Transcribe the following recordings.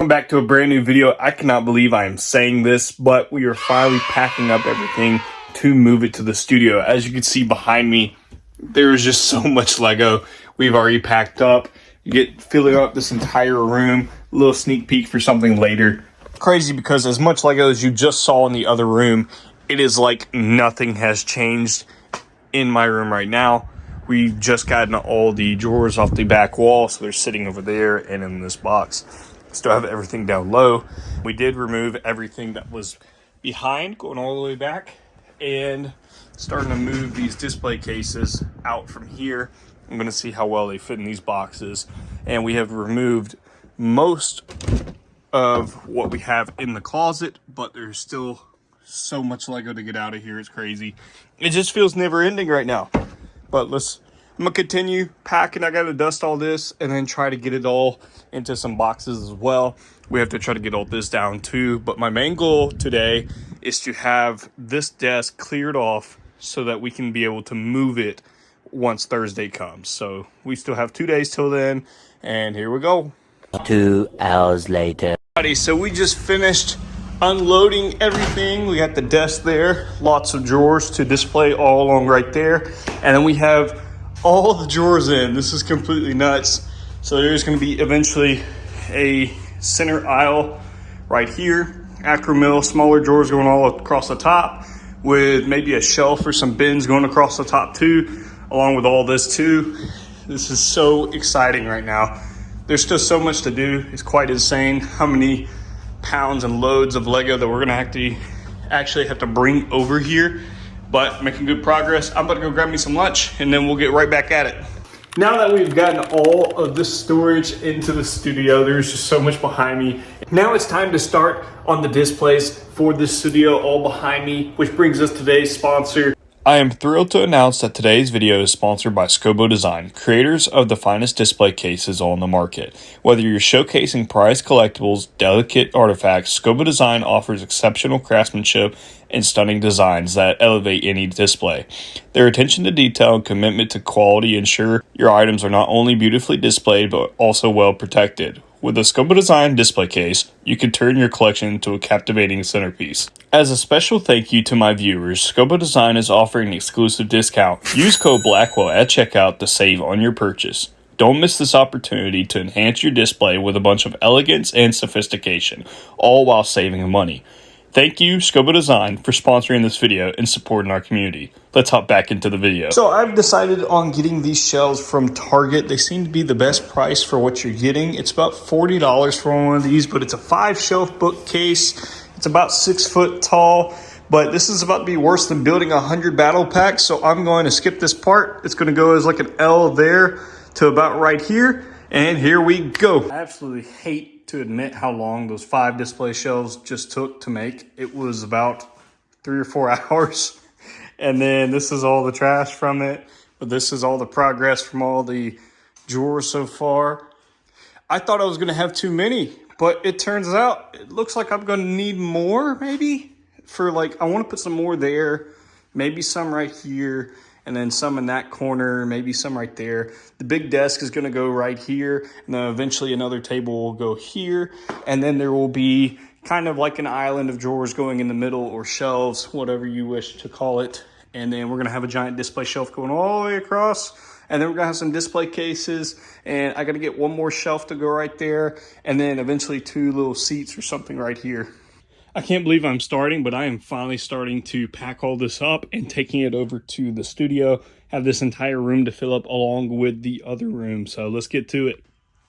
Welcome back to a brand new video. I cannot believe I am saying this, but we are finally packing up everything to move it to the studio. As you can see behind me, there is just so much Lego we've already packed up. You get filling up this entire room. A little sneak peek for something later. Crazy because as much Lego as you just saw in the other room, it is like nothing has changed in my room right now. We've just gotten all the drawers off the back wall, so they're sitting over there and in this box. Still have everything down low. We did remove everything that was behind, going all the way back, and starting to move these display cases out from here. I'm going to see how well they fit in these boxes. And we have removed most of what we have in the closet, but there's still so much Lego to get out of here. It's crazy. It just feels never ending right now. But I'm gonna continue packing. I gotta dust all this and then try to get it all into some boxes as well. We have to try to get all this down too. But my main goal today is to have this desk cleared off so that we can be able to move it once Thursday comes. So we still have 2 days till then, and here we go. 2 hours later. Alrighty, so we just finished unloading everything. We got the desk there, lots of drawers to display all along right there, and then we have all the drawers in. This is completely nuts. So there's going to be eventually a center aisle right here, acro mill, smaller drawers going all across the top, with maybe a shelf or some bins going across the top too, along with all this too. This is so exciting right now. There's still so much to do. It's quite insane how many pounds and loads of Lego that we're gonna actually have to bring over here, but making good progress. I'm about to go grab me some lunch and then we'll get right back at it. Now that we've gotten all of this storage into the studio, there's just so much behind me. Now it's time to start on the displays for this studio all behind me, which brings us today's sponsor. I am thrilled to announce that today's video is sponsored by Scobo Design, creators of the finest display cases on the market. Whether you're showcasing prized collectibles, delicate artifacts, Scobo Design offers exceptional craftsmanship and stunning designs that elevate any display. Their attention to detail and commitment to quality ensure your items are not only beautifully displayed but also well protected. With a Scobo Design display case, you can turn your collection into a captivating centerpiece. As a special thank you to my viewers, Scobo Design is offering an exclusive discount. Use code Blackwell at checkout to save on your purchase. Don't miss this opportunity to enhance your display with a bunch of elegance and sophistication, all while saving money. Thank you, Scobo Design, for sponsoring this video and supporting our community. Let's hop back into the video. So I've decided on getting these shelves from Target. They seem to be the best price for what you're getting. It's about $40 for one of these, but it's a 5-shelf bookcase. It's about 6 foot tall, but this is about to be worse than building 100 battle packs. So I'm going to skip this part. It's going to go as like an L there to about right here. And here we go. I absolutely hate to admit how long those 5 display shelves just took to make. It was about 3 or 4 hours. And then this is all the trash from it. But this is all the progress from all the drawers so far. I thought I was going to have too many, but it turns out it looks like I'm going to need more maybe. For like, I want to put some more there, maybe some right here, and then some in that corner, maybe some right there. The big desk is going to go right here, and then eventually another table will go here, and then there will be kind of like an island of drawers going in the middle, or shelves, whatever you wish to call it. And then we're going to have a giant display shelf going all the way across, and then we're going to have some display cases, and I got to get one more shelf to go right there, and then eventually 2 little seats or something right here. I can't believe I'm starting, but I am finally starting to pack all this up and taking it over to the studio. Have this entire room to fill up along with the other room. So let's get to it.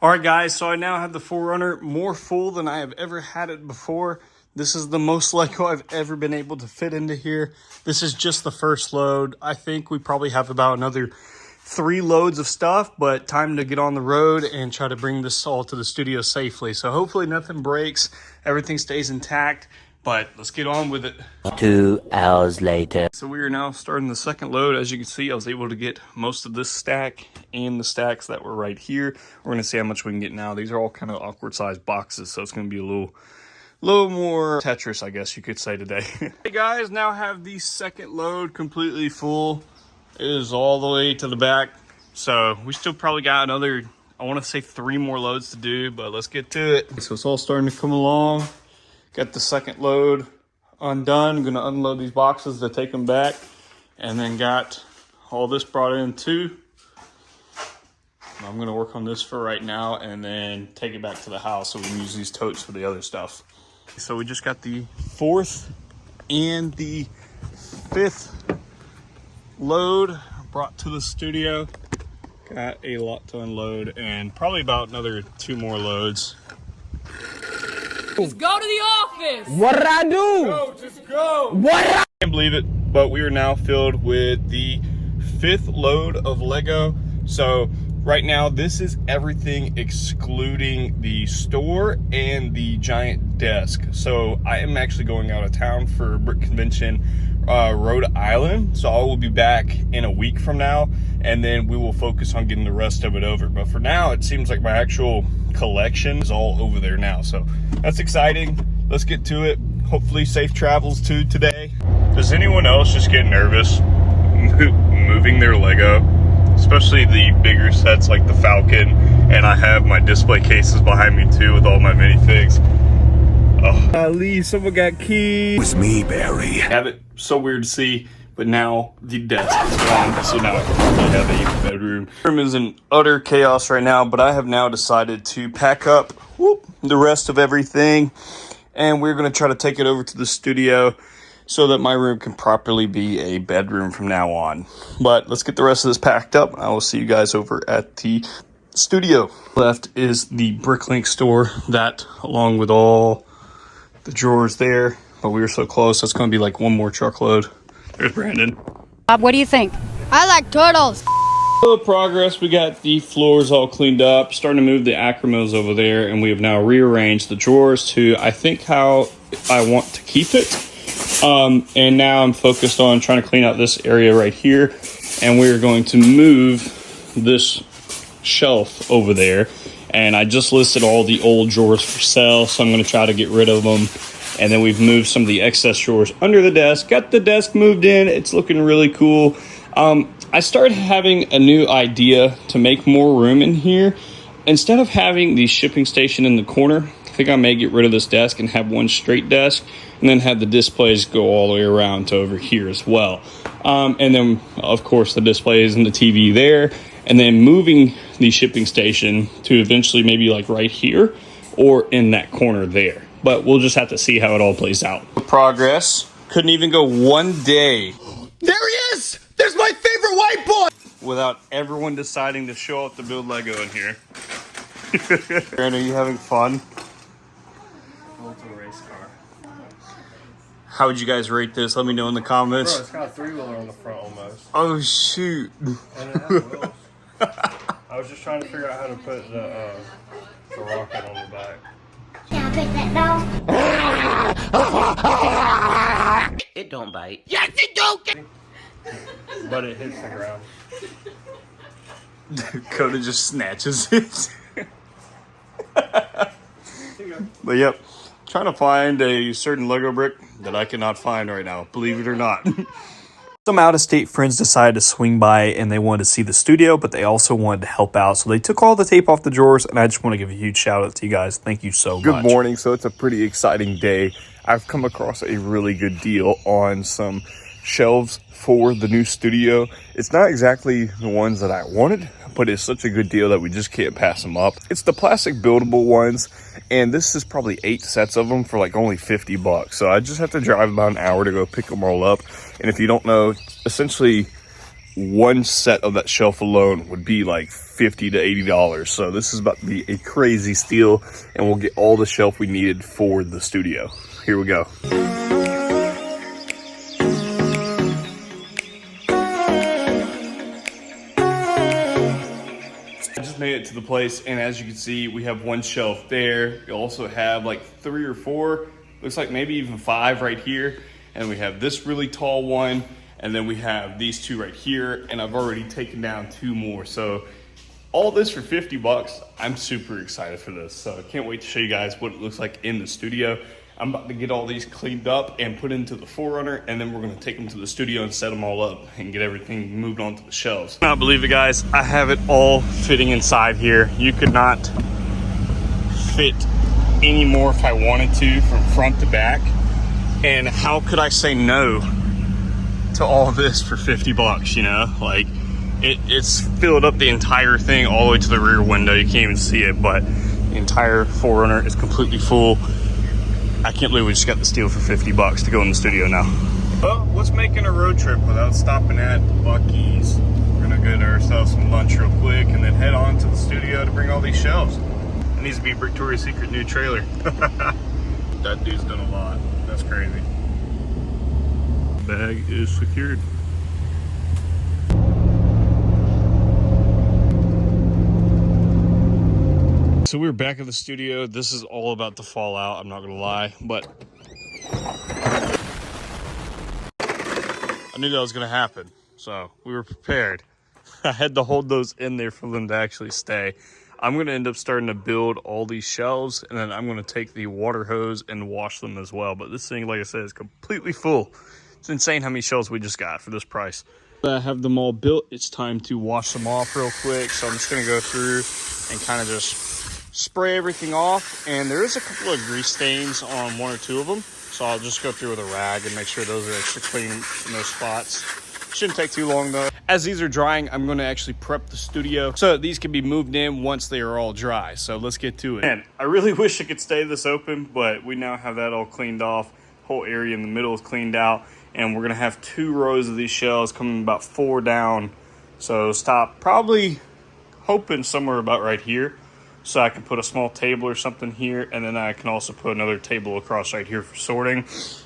All right, guys. So I now have the 4Runner more full than I have ever had it before. This is the most Lego I've ever been able to fit into here. This is just the first load. I think we probably have about another 3 loads of stuff, but time to get on the road and try to bring this all to the studio safely. So hopefully nothing breaks, everything stays intact, but let's get on with it. 2 hours later. So we are now starting the second load. As you can see, I was able to get most of this stack and the stacks that were right here. We're going to see how much we can get now. These are all kind of awkward sized boxes, so it's going to be a little more Tetris, I guess you could say today. Hey guys, now have the second load completely full. It is all the way to the back. So we still probably got another I want to say 3 more loads to do, but let's get to it. So it's all starting to come along. Got the second load undone. Gonna unload these boxes to take them back. And then got all this brought in too. I'm gonna work on this for right now and then take it back to the house so we can use these totes for the other stuff. So we just got the 4th and the 5th load brought to the studio. Got a lot to unload and probably about another 2 more loads. Just go to the office! What did I do? Go, just go! What? I can't believe it, but we are now filled with the 5th load of Lego. So right now, this is everything excluding the store and the giant desk. So I am actually going out of town for Brick Convention, Rhode Island. So I will be back in a week from now, and then we will focus on getting the rest of it over. But for now, it seems like my actual collection is all over there now. So that's exciting. Let's get to it. Hopefully safe travels too today. Does anyone else just get nervous moving their Lego? Especially the bigger sets like the Falcon, and I have my display cases behind me too with all my minifigs. Oh, Ali, someone got keys. It was me, Barry. I have it so weird to see, but now the desk is gone, so now I can probably have a bedroom. The room is in utter chaos right now, but I have now decided to pack up the rest of everything, and we're gonna try to take it over to the studio so that my room can properly be a bedroom from now on. But let's get the rest of this packed up. I will see you guys over at the studio. Left is the Bricklink store, that along with all the drawers there. But we were so close, that's gonna be like 1 more truckload. There's Brandon. Bob, what do you think? I like turtles. Little progress, we got the floors all cleaned up, starting to move the acromos over there, and we have now rearranged the drawers to, I think, how I want to keep it. And now I'm focused on trying to clean out this area right here, and we're going to move this shelf over there. And I just listed all the old drawers for sale, so I'm going to try to get rid of them. And then we've moved some of the excess drawers under the desk, got the desk moved in. It's looking really cool. I started having a new idea to make more room in here. Instead of having the shipping station in the corner, I think I may get rid of this desk and have one straight desk, and then have the displays go all the way around to over here as well. And then, of course, the displays and the TV there, and then moving the shipping station to eventually maybe like right here or in that corner there. But we'll just have to see how it all plays out. Progress. Couldn't even go 1 day. There he is! There's my favorite white boy! Without everyone deciding to show up to build Lego in here. Aaron, are you having fun? Race car. How would you guys rate this? Let me know in the comments. Bro, it's got a 3-wheeler on the front almost. Oh shoot. And it has wheels. I was just trying to figure out how to put the rocket on the back. Can I put that down? It don't bite. Yes, it do! But it hits the ground. Coda just snatches it. But yep, trying to find a certain Lego brick that I cannot find right now, believe it or not. Some out-of-state friends decided to swing by and they wanted to see the studio, but they also wanted to help out. So they took all the tape off the drawers, and I just want to give a huge shout out to you guys. Thank you so much. Good morning. So it's a pretty exciting day. I've come across a really good deal on some shelves for the new studio. It's not exactly the ones that I wanted, but it's such a good deal that we just can't pass them up. It's the plastic buildable ones, and this is probably 8 sets of them for like only $50. So I just have to drive about an hour to go pick them all up. And if you don't know, essentially one set of that shelf alone would be like $50 to $80. So this is about to be a crazy steal, and we'll get all the shelf we needed for the studio. Here we go. Made it to the place, and as you can see, we have one shelf there. We also have like 3 or 4, looks like maybe even 5 right here, and we have this really tall one, and then we have these 2 right here, and I've already taken down 2 more. So all this for $50. I'm super excited for this, so I can't wait to show you guys what it looks like in the studio. I'm about to get all these cleaned up and put into the 4Runner, and then we're gonna take them to the studio and set them all up and get everything moved onto the shelves. I cannot believe it, guys. I have it all fitting inside here. You could not fit any more if I wanted to, from front to back. And how could I say no to all this for 50 bucks, you know? Like, it's filled up the entire thing all the way to the rear window. You can't even see it, but the entire 4Runner is completely full. I can't believe we just got this deal for 50 bucks to go in the studio now. Well, what's making a road trip without stopping at Buc-ee's? We're gonna get ourselves some lunch real quick and then head on to the studio to bring all these shelves. It needs to be Victoria's Secret new trailer. That dude's done a lot. That's crazy. Bag is secured. So we're back at the studio. This is all about to fall out, I'm not gonna lie, but I knew that was gonna happen, so we were prepared. I had to hold those in there for them to actually stay. I'm gonna end up starting to build all these shelves, and then I'm gonna take the water hose and wash them as well. But this thing, like I said, is completely full. It's insane how many shelves we just got for this price. I have them all built. It's time to wash them off real quick. So I'm just gonna go through and kind of just spray everything off. And there is a couple of grease stains on one or two of them. So I'll just go through with a rag and make sure those are extra clean in those spots. Shouldn't take too long though. As these are drying, I'm going to actually prep the studio so these can be moved in once they are all dry. So let's get to it. Man, I really wish I could stay this open, but we now have that all cleaned off. Whole area in the middle is cleaned out, and we're going to have 2 rows of these shelves coming about 4 down. So stop probably hoping somewhere about right here. So I can put a small table or something here, and then I can also put another table across right here for sorting.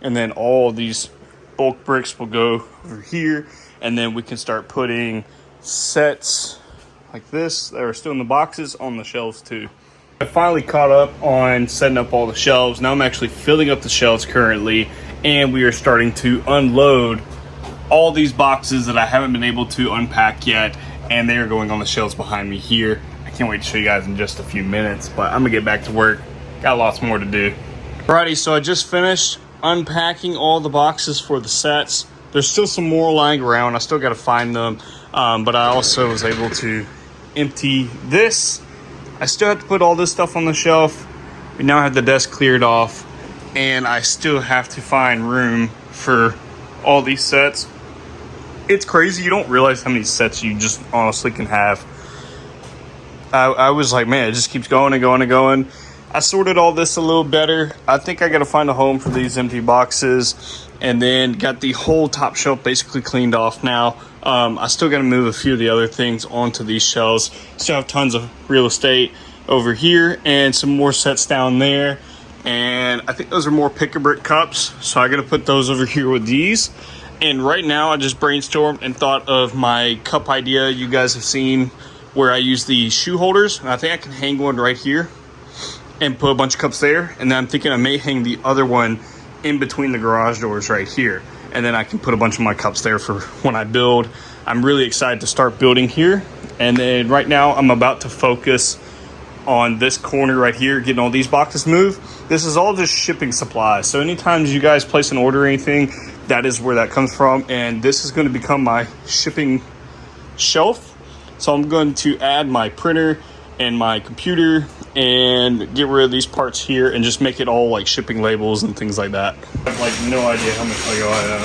And then all of these bulk bricks will go over here, and then we can start putting sets like this that are still in the boxes on the shelves too. I finally caught up on setting up all the shelves. Now I'm actually filling up the shelves currently, and we are starting to unload all these boxes that I haven't been able to unpack yet, and they are going on the shelves behind me here. Can't wait to show you guys in just a few minutes, but I'm gonna get back to work. Got lots more to do. Alrighty, so I just finished unpacking all the boxes for the sets. There's still some more lying around. I still gotta find them, but I also was able to empty this. I still have to put all this stuff on the shelf. We now have the desk cleared off, and I still have to find room for all these sets. It's crazy. You don't realize how many sets you just honestly can have. I was like, man, it just keeps going and going and going. I sorted all this a little better. I think I got to find a home for these empty boxes, and then got the whole top shelf basically cleaned off now. I still got to move a few of the other things onto these shelves. Still have tons of real estate over here and some more sets down there. And I think those are more pick-a-brick cups, so I got to put those over here with these. And right now I just brainstormed and thought of my cup idea you guys have seen, where I use the shoe holders, and I think I can hang one right here and put a bunch of cups there. And then I'm thinking I may hang the other one in between the garage doors right here, and then I can put a bunch of my cups there for when I build. I'm really excited to start building here. And then right now I'm about to focus on this corner right here, getting all these boxes moved. This is all just shipping supplies, so anytime you guys place an order or anything, that is where that comes from. And this is going to become my shipping shelf. So I'm going to add my printer and my computer and get rid of these parts here and just make it all like shipping labels and things like that. I have like no idea how much Lego I have.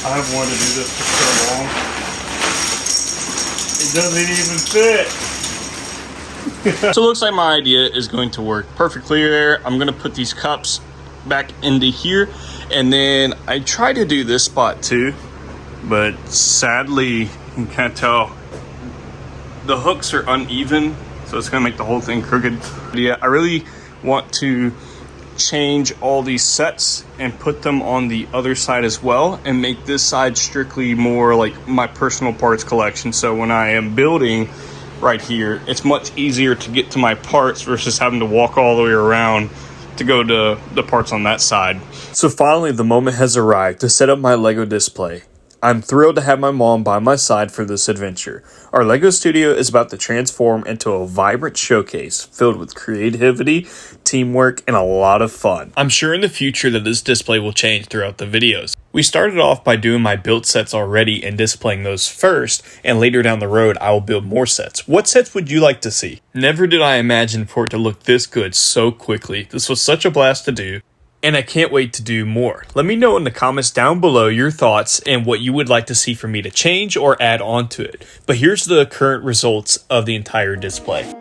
I have wanted to do this for so long. It doesn't even fit. So it looks like my idea is going to work perfectly there. I'm going to put these cups back into here, and then I try to do this spot too, but sadly you can kind of tell the hooks are uneven, so it's gonna make the whole thing crooked. Yeah, I really want to change all these sets and put them on the other side as well, and make this side strictly more like my personal parts collection. So when I am building right here, it's much easier to get to my parts versus having to walk all the way around to go to the parts on that side. So finally, the moment has arrived to set up my Lego display. I'm thrilled to have my mom by my side for this adventure. Our LEGO studio is about to transform into a vibrant showcase filled with creativity, teamwork, and a lot of fun. I'm sure in the future that this display will change throughout the videos. We started off by doing my built sets already and displaying those first, and later down the road I will build more sets. What sets would you like to see? Never did I imagine for it to look this good so quickly. This was such a blast to do, and I can't wait to do more. Let me know in the comments down below your thoughts and what you would like to see for me to change or add on to it. But here's the current results of the entire display.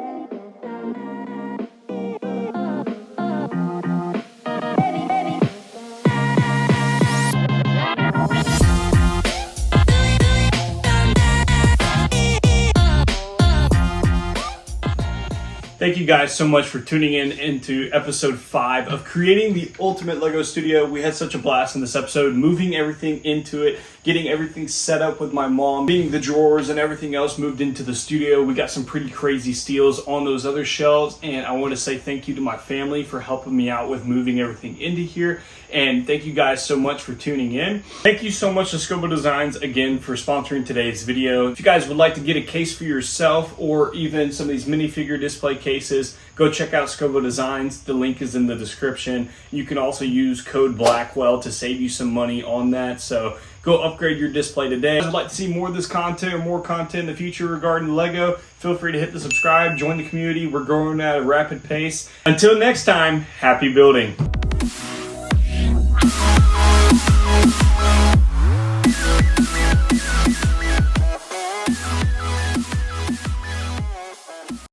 Thank you guys so much for tuning in into episode 5 of creating the ultimate LEGO studio. We had such a blast in this episode, moving everything into it, getting everything set up with my mom, being the drawers and everything else moved into the studio. We got some pretty crazy steals on those other shelves, and I want to say thank you to my family for helping me out with moving everything into here. And thank you guys so much for tuning in. Thank you so much to Scobo Designs again for sponsoring today's video. If you guys would like to get a case for yourself or even some of these minifigure display cases, go check out Scobo Designs. The link is in the description. You can also use code Blackwell to save you some money on that. So go upgrade your display today. If you'd like to see more of this content or more content in the future regarding LEGO, feel free to hit the subscribe, join the community. We're growing at a rapid pace. Until next time, happy building.